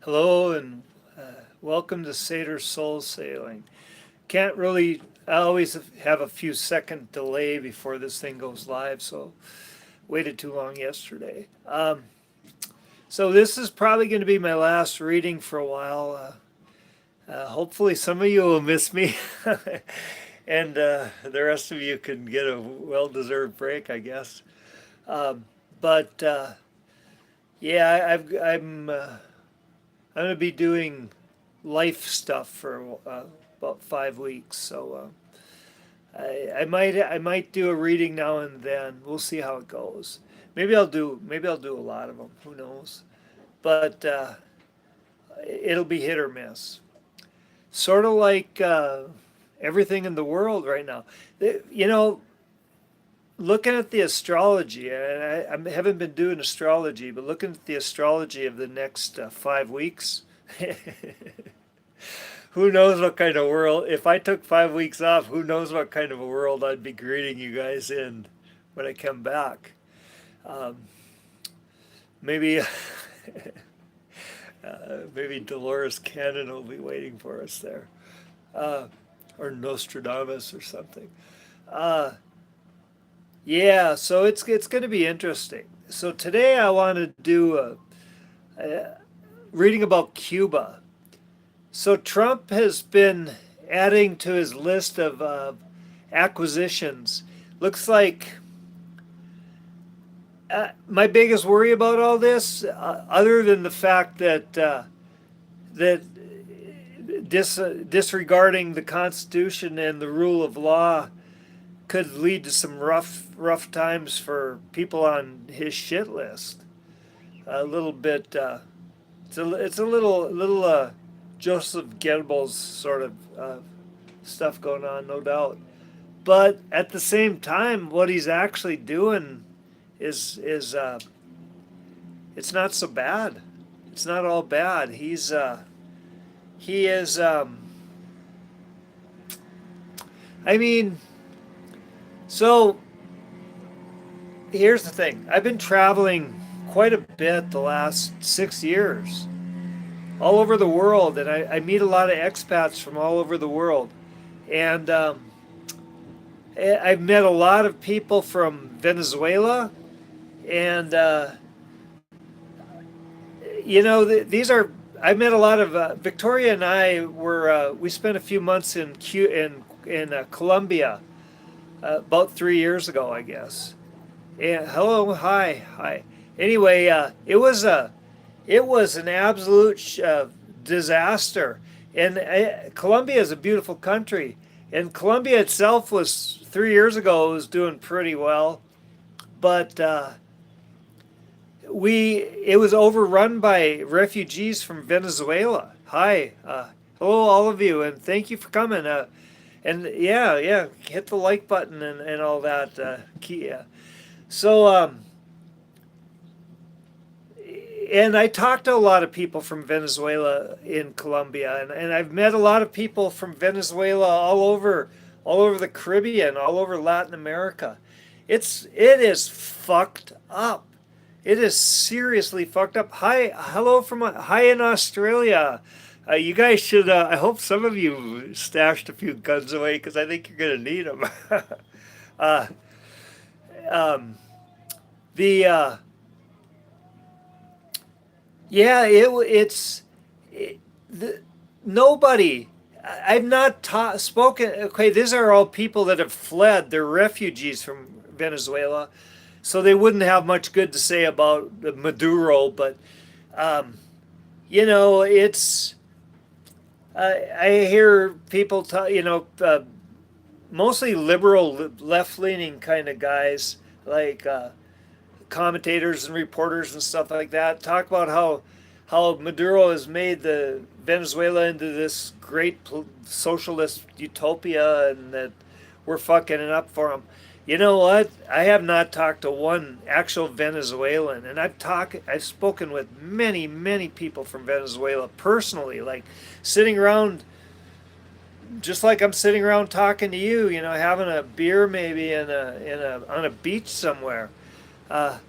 Hello and welcome to Seder Soul Sailing. Can't really, I always have a few second delay before this thing goes live, so waited too long yesterday. So this is probably going to be my last reading for a while. Hopefully some of you will miss me and the rest of you can get a well-deserved break, I guess. But yeah, I'm going to be doing life stuff for about 5 weeks. So I might do a reading now and then. We'll see how it goes. Maybe I'll do a lot of them. Who knows? But it'll be hit or miss. Sort of like everything in the world right now. You know, looking at the astrology, and I haven't been doing astrology, but looking at the astrology of the next 5 weeks. Who knows what kind of world, if I took 5 weeks off, who knows what kind of a world I'd be greeting you guys in when I come back. Um, maybe, maybe Dolores Cannon will be waiting for us there, uh, or Nostradamus or something. Uh, yeah, so it's going to be interesting. So today I want to do a reading about Cuba. So Trump has been adding to his list of acquisitions. Looks like my biggest worry about all this, other than the fact that disregarding the Constitution and the rule of law could lead to some rough times for people on his shit list. A little bit. It's a little Joseph Goebbels sort of stuff going on, no doubt. But at the same time, what he's actually doing is it's not so bad. It's not all bad. He is. I mean, so here's the thing. I've been traveling quite a bit the last 6 years, all over the world, and I meet a lot of expats from all over the world, and I've met a lot of people from Venezuela, and these are. I met a lot of Victoria and I were. We spent a few months in Colombia about 3 years ago, I guess. And hello, hi. Anyway, it was an absolute disaster. And Colombia is a beautiful country, and Colombia itself was 3 years ago was doing pretty well, but we it was overrun by refugees from Venezuela. Hi, hello all of you, and thank you for coming. And yeah, hit the like button and all that. So and I talked to a lot of people from Venezuela in Colombia, and I've met a lot of people from Venezuela all over the Caribbean, all over Latin America. It is fucked up. It is seriously fucked up. Hi in Australia. You guys should. I hope some of you stashed a few guns away because I think you're gonna need them. uh, um, the Yeah, the, nobody. I've not spoken. Okay, these are all people that have fled. They're refugees from Venezuela, so they wouldn't have much good to say about Maduro. But um, it's. I hear people talk. Mostly liberal, left-leaning kind of guys like. Commentators and reporters and stuff like that talk about how Maduro has made the Venezuela into this great socialist utopia and that we're fucking it up for him. You know what? I have not talked to one actual Venezuelan, and I've spoken with many people from Venezuela personally, like sitting around just like I'm sitting around talking to you, having a beer maybe on a beach somewhere. Hi,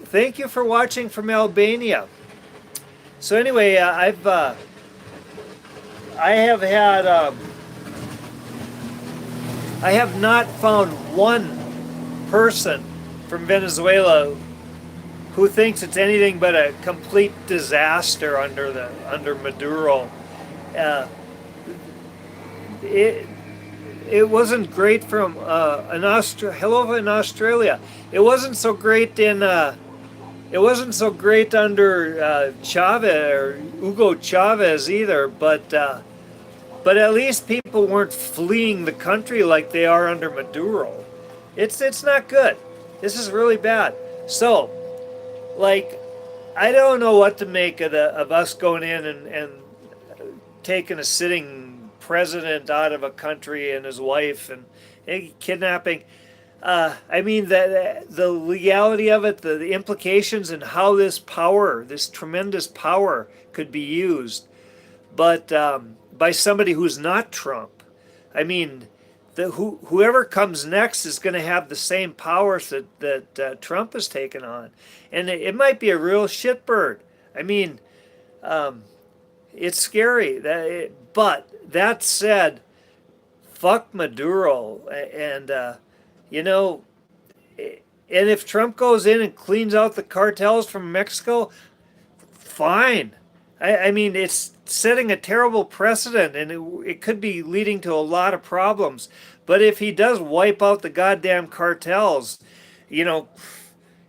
thank you for watching from Albania. So anyway, I have had I have not found one person from Venezuela who thinks it's anything but a complete disaster under Maduro. Uh, it it wasn't great from hello in Australia. It wasn't so great in it wasn't so great under Chavez or Hugo Chavez either. But at least people weren't fleeing the country like they are under Maduro. It's not good. This is really bad. So, like, I don't know what to make of us going in and taking a sitting president out of a country and his wife and kidnapping. I mean, the legality of it, the implications, and how this power, this tremendous power, could be used, but by somebody who's not Trump. I mean, whoever comes next is going to have the same powers that Trump has taken on, and it might be a real shitbird. I mean, it's scary. But that said, fuck Maduro, and you know, and if Trump goes in and cleans out the cartels from Mexico, fine. I mean, it's setting a terrible precedent, and it could be leading to a lot of problems. But if he does wipe out the goddamn cartels, you know,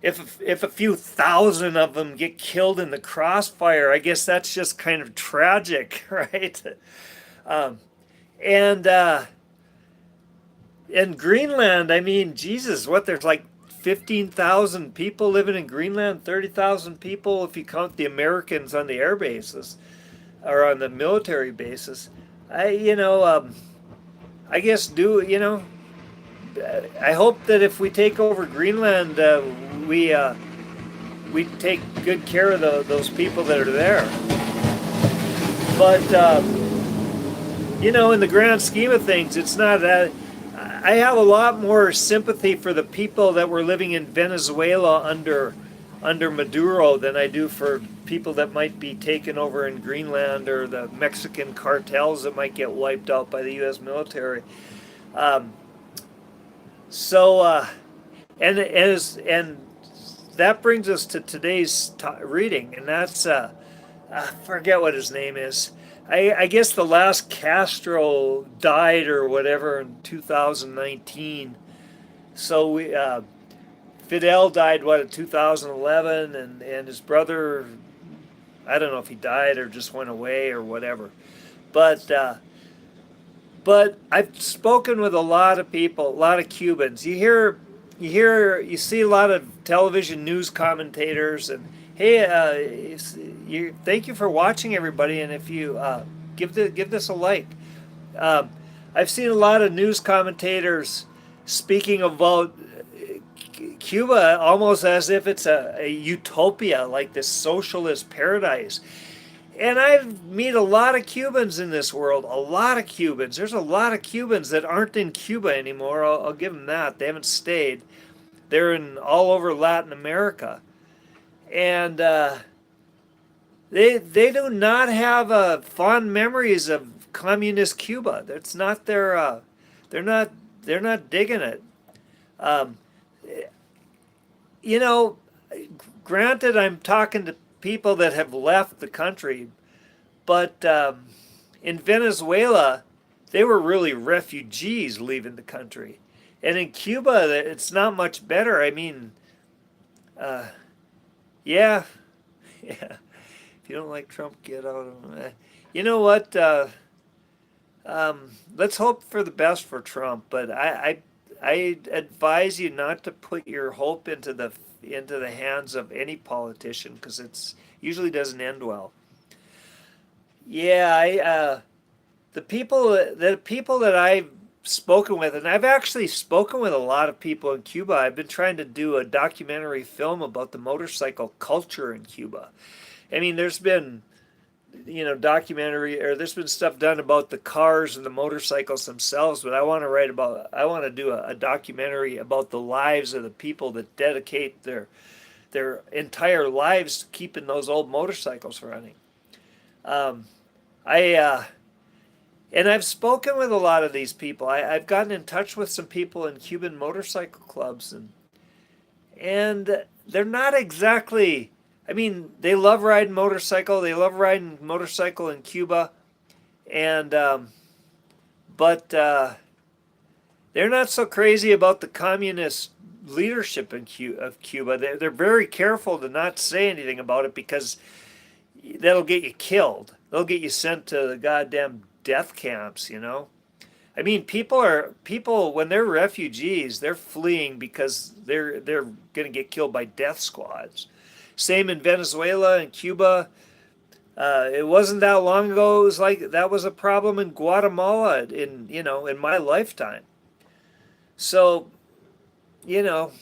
if a few thousand of them get killed in the crossfire, I guess that's just kind of tragic, right? Um, and in Greenland, I mean, Jesus, what, there's like 15,000 people living in Greenland, 30,000 people if you count the Americans on the air bases or on the military bases. I guess I hope that if we take over Greenland, we take good care of those people that are there. But in the grand scheme of things, it's not that. I have a lot more sympathy for the people that were living in Venezuela under Maduro than I do for people that might be taken over in Greenland or the Mexican cartels that might get wiped out by the U.S. military. And that brings us to today's reading, and that's I forget what his name is. I guess the last Castro died or whatever in 2019. So Fidel died in 2011, and his brother, I don't know if he died or just went away or whatever. But I've spoken with a lot of people, a lot of Cubans. You see a lot of television news commentators, and hey, thank you for watching, everybody. And if you give this a like, I've seen a lot of news commentators speaking about Cuba almost as if it's a utopia, like this socialist paradise. And I meet a lot of Cubans in this world, a lot of Cubans. There's a lot of Cubans that aren't in Cuba anymore. I'll give them that. They haven't stayed. They're in all over Latin America. And they do not have fond memories of communist Cuba. That's not their. They're not digging it. Granted, I'm talking to people that have left the country, but in Venezuela, they were really refugees leaving the country, and in Cuba, it's not much better. I mean, yeah. Yeah. If you don't like Trump, get out of it. You know what? Let's hope for the best for Trump, but I advise you not to put your hope into the hands of any politician, because it's usually doesn't end well. Yeah, the people that I've spoken with, and I've actually spoken with a lot of people in Cuba. I've been trying to do a documentary film about the motorcycle culture in Cuba. I mean, there's been there's been stuff done about the cars and the motorcycles themselves, but I want to do a documentary about the lives of the people that dedicate their their entire lives keeping those old motorcycles running. Um, I and I've spoken with a lot of these people. I've gotten in touch with some people in Cuban motorcycle clubs, and they're not exactly. I mean, they love riding motorcycle. They love riding motorcycle in Cuba, and but they're not so crazy about the communist leadership of Cuba. They're very careful to not say anything about it because that'll get you killed. They'll get you sent to the goddamn death camps, you know. I mean, people when they're refugees, they're fleeing because they're going to get killed by death squads. Same in Venezuela and Cuba. It wasn't that long ago. It was like that was a problem in Guatemala in my lifetime. So, you know,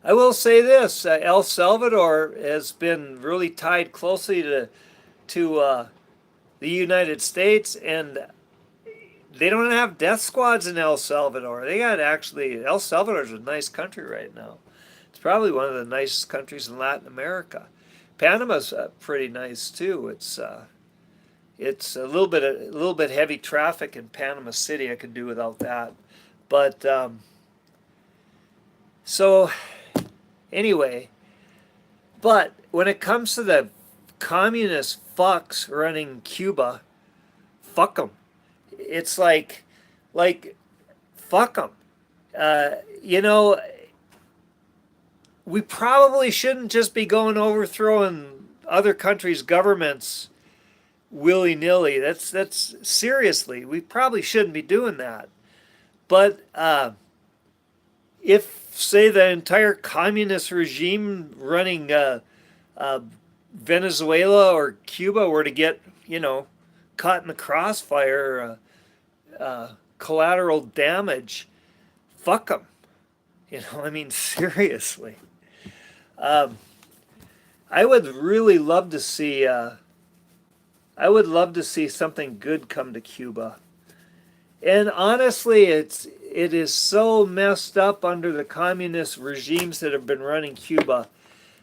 I will say this: El Salvador has been really tied closely to the United States, and they don't have death squads in El Salvador. El Salvador's a nice country right now. It's probably one of the nicest countries in Latin America. Panama's pretty nice too. It's a little bit heavy traffic in Panama City. I could do without that, but so anyway. But when it comes to the communist fucks running Cuba, fuck them. It's like fuck them. You know, we probably shouldn't just be going overthrowing other countries' governments willy-nilly. That's seriously, we probably shouldn't be doing that. But if, say, the entire communist regime running Venezuela or Cuba were to get, caught in the crossfire, collateral damage, fuck them. I mean, seriously. I would really love to see. I would love to see something good come to Cuba. And honestly, it is so messed up under the communist regimes that have been running Cuba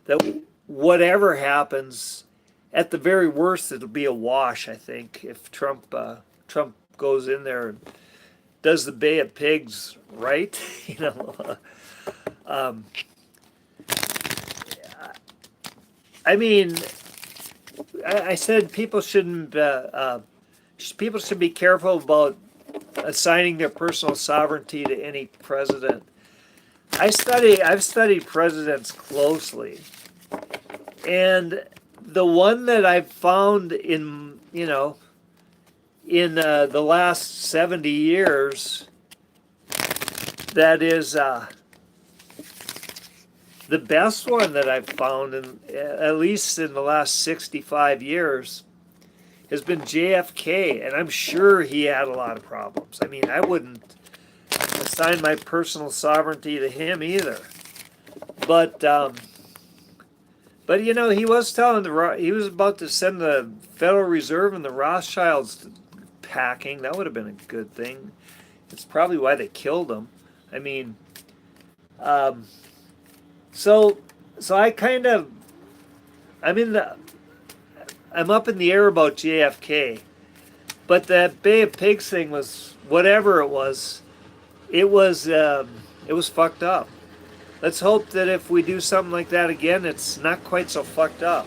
that whatever happens, at the very worst, it'll be a wash. I think if Trump goes in there and does the Bay of Pigs right, I mean, I said people shouldn't. People should be careful about assigning their personal sovereignty to any president. I've studied presidents closely, and the one that I've found in the last 70 years that is the best one that I've found, at least in the last 65 years, has been JFK, and I'm sure he had a lot of problems. I mean, I wouldn't assign my personal sovereignty to him either. But he was he was about to send the Federal Reserve and the Rothschilds packing. That would have been a good thing. It's probably why they killed him. I mean, so I kind of, I'm up in the air about JFK, but that Bay of Pigs thing was whatever it was. It was fucked up. Let's hope that if we do something like that again, it's not quite so fucked up.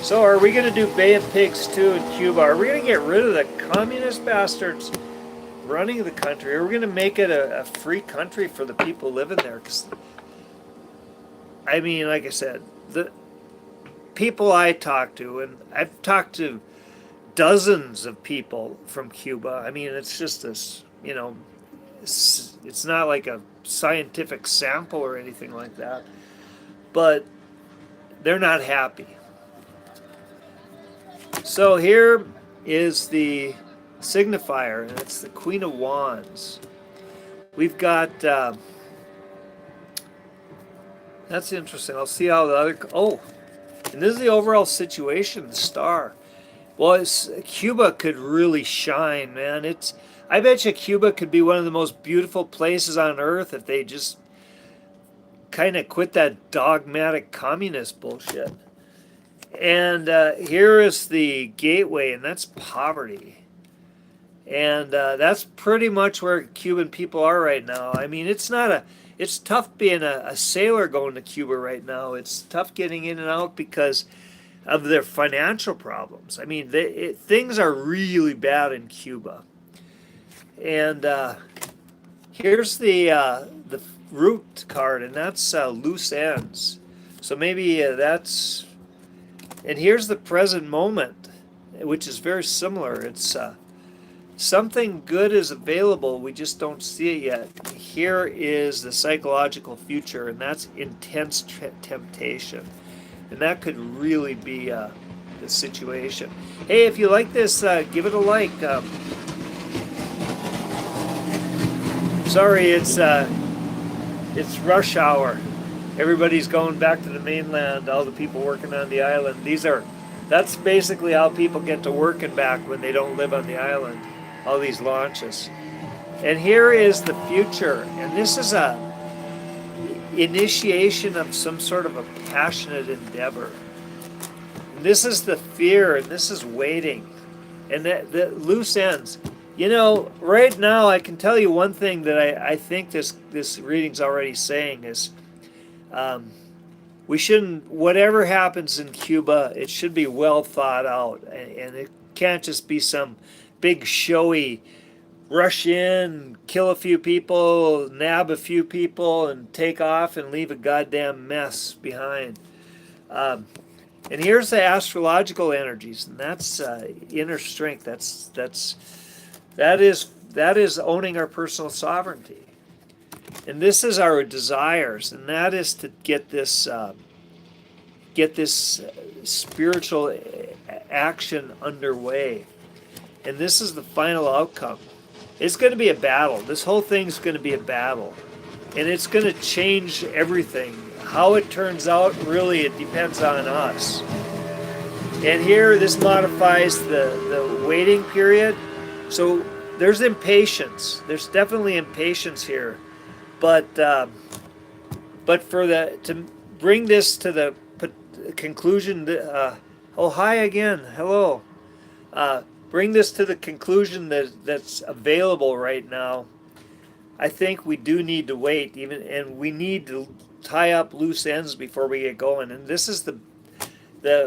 So are we going to do Bay of Pigs too in Cuba? Are we going to get rid of the communist bastards running the country? Are we going to make it a free country for the people living there? 'Cause, I mean, like I said, the people I talk to, and I've talked to dozens of people from Cuba. I mean, it's just this, it's not like a scientific sample or anything like that, but they're not happy. So here is the signifier, and it's the Queen of Wands. We've got, that's interesting. I'll see how the other, and this is the overall situation, the star. Well, Cuba could really shine, man. I bet you Cuba could be one of the most beautiful places on earth if they just kind of quit that dogmatic communist bullshit. And here is the gateway, and that's poverty. And that's pretty much where Cuban people are right now. I mean, it's tough being a sailor going to Cuba right now. It's tough getting in and out because of their financial problems. I mean, things are really bad in Cuba. And here's the root card, and that's loose ends. So maybe that's, and here's the present moment, which is very similar. It's something good is available, we just don't see it yet. Here is the psychological future, and that's intense temptation. And that could really be the situation. Hey, if you like this, give it a like. Sorry, it's rush hour. Everybody's going back to the mainland, all the people working on the island. That's basically how people get to working back when they don't live on the island. All these launches. And here is the future. And this is a initiation of some sort of a passionate endeavor. And this is the fear, and this is waiting. And the loose ends. You know, right now I can tell you one thing that I think this reading's already saying is we shouldn't, whatever happens in Cuba, it should be well thought out. And it can't just be some big showy rush in, kill a few people, nab a few people, and take off and leave a goddamn mess behind. And here's the astrological energies, and that's inner strength. That is owning our personal sovereignty, and this is our desires, and that is to get this spiritual action underway. And this is the final outcome. It's going to be a battle. This whole thing's going to be a battle. And it's going to change everything. How it turns out, really, it depends on us. And here, this modifies the waiting period. So there's impatience. There's definitely impatience here. But to bring this to the conclusion, oh, hi again. Hello. Bring this to the conclusion that's available right now. I think we do need to wait, and we need to tie up loose ends before we get going. And this is the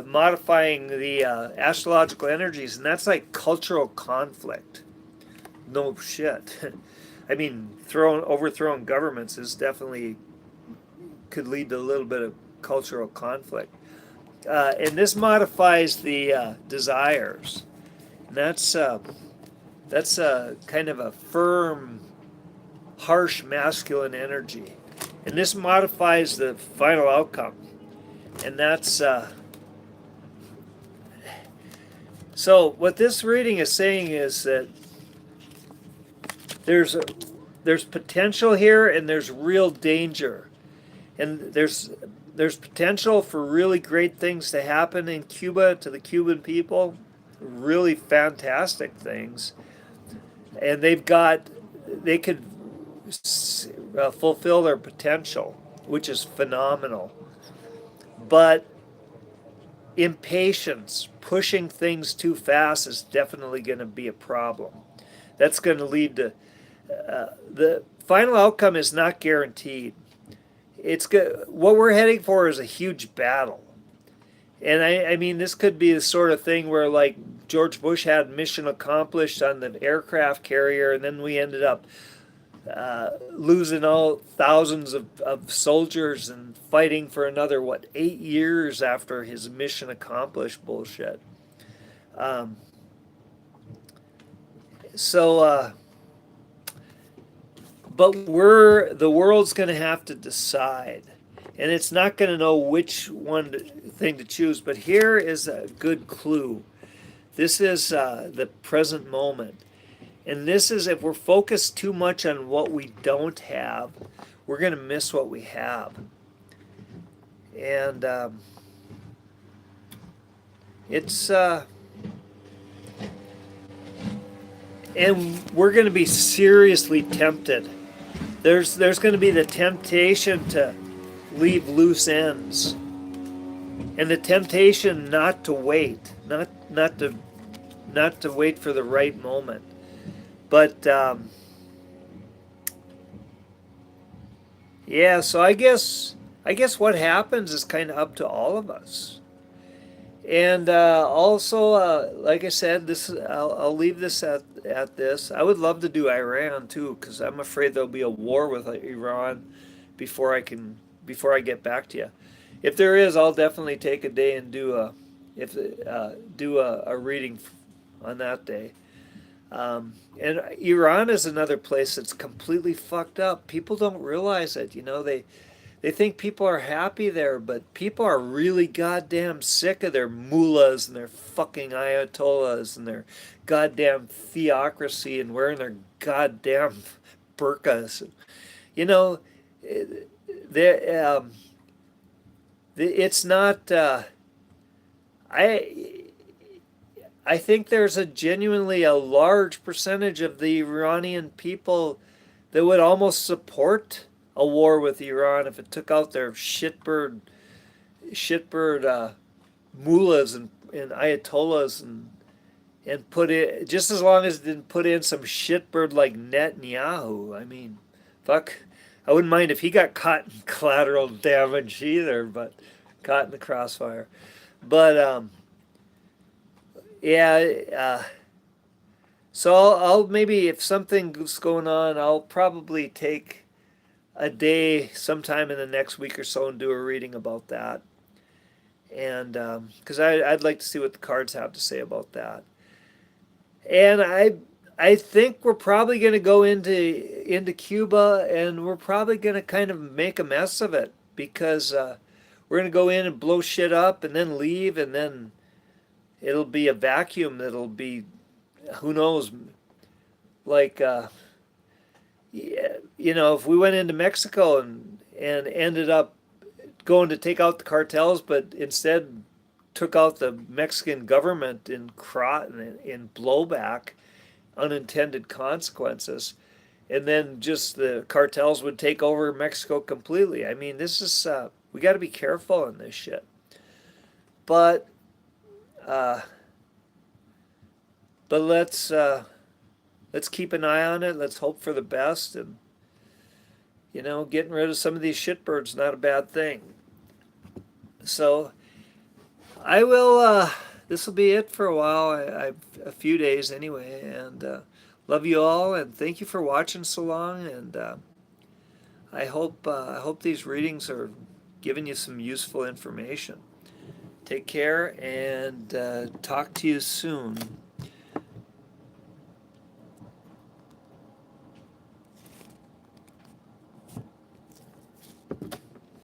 modifying the astrological energies, and that's like cultural conflict. No shit. I mean, overthrowing governments is definitely could lead to a little bit of cultural conflict. And this modifies the desires. That's kind of a firm, harsh masculine energy. And this modifies the final outcome. And that's... So what this reading is saying is that there's potential here, and there's real danger. And there's potential for really great things to happen in Cuba to the Cuban people. Really fantastic things, and they could fulfill their potential, which is phenomenal. But impatience, pushing things too fast, is definitely going to be a problem. That's going to lead to the final outcome is not guaranteed. It's good. What we're heading for is a huge battle. And I mean, this could be the sort of thing where, like, George Bush had mission accomplished on the aircraft carrier, and then we ended up losing all thousands of soldiers and fighting for another, 8 years after his mission accomplished bullshit. But the world's going to have to decide. And it's not going to know which thing to choose. But here is a good clue. This is the present moment. And this is, if we're focused too much on what we don't have, we're going to miss what we have. And it's... and we're going to be seriously tempted. There's going to be the temptation to leave loose ends, and the temptation not to wait, not to wait for the right moment. But yeah, so I guess what happens is kind of up to all of us. And also, like I said, I'll leave this at this. I would love to do Iran too, because I'm afraid there'll be a war with Iran before before I get back to you. If there is, I'll definitely take a day and do a reading on that day. And Iran is another place that's completely fucked up. People don't realize it. They think people are happy there, but people are really goddamn sick of their mullahs and their fucking ayatollahs and their goddamn theocracy and wearing their goddamn burqas. You know, they, it's not. I I think there's genuinely a large percentage of the Iranian people that would almost support a war with Iran if it took out their shitbird mullahs and ayatollahs and put it, just as long as it didn't put in some shitbird like Netanyahu. I mean, fuck. I wouldn't mind if he got caught in collateral damage either, but caught in the crossfire. But yeah, so I'll maybe, if something's going on, I'll probably take a day sometime in the next week or so and do a reading about that. And because I'd like to see what the cards have to say about that. And I think we're probably going to go into Cuba, and we're probably going to kind of make a mess of it, because we're going to go in and blow shit up and then leave, and then it'll be a vacuum that'll be, who knows, like if we went into Mexico and ended up going to take out the cartels, but instead took out the Mexican government in blowback, unintended consequences, and then just the cartels would take over Mexico completely. I mean, this is we got to be careful in this shit. But let's keep an eye on it. Let's hope for the best, and getting rid of some of these shitbirds not a bad thing. So I will. This will be it for a while. A few days anyway, and love you all, and thank you for watching so long. And I hope these readings are giving you some useful information. Take care, and talk to you soon.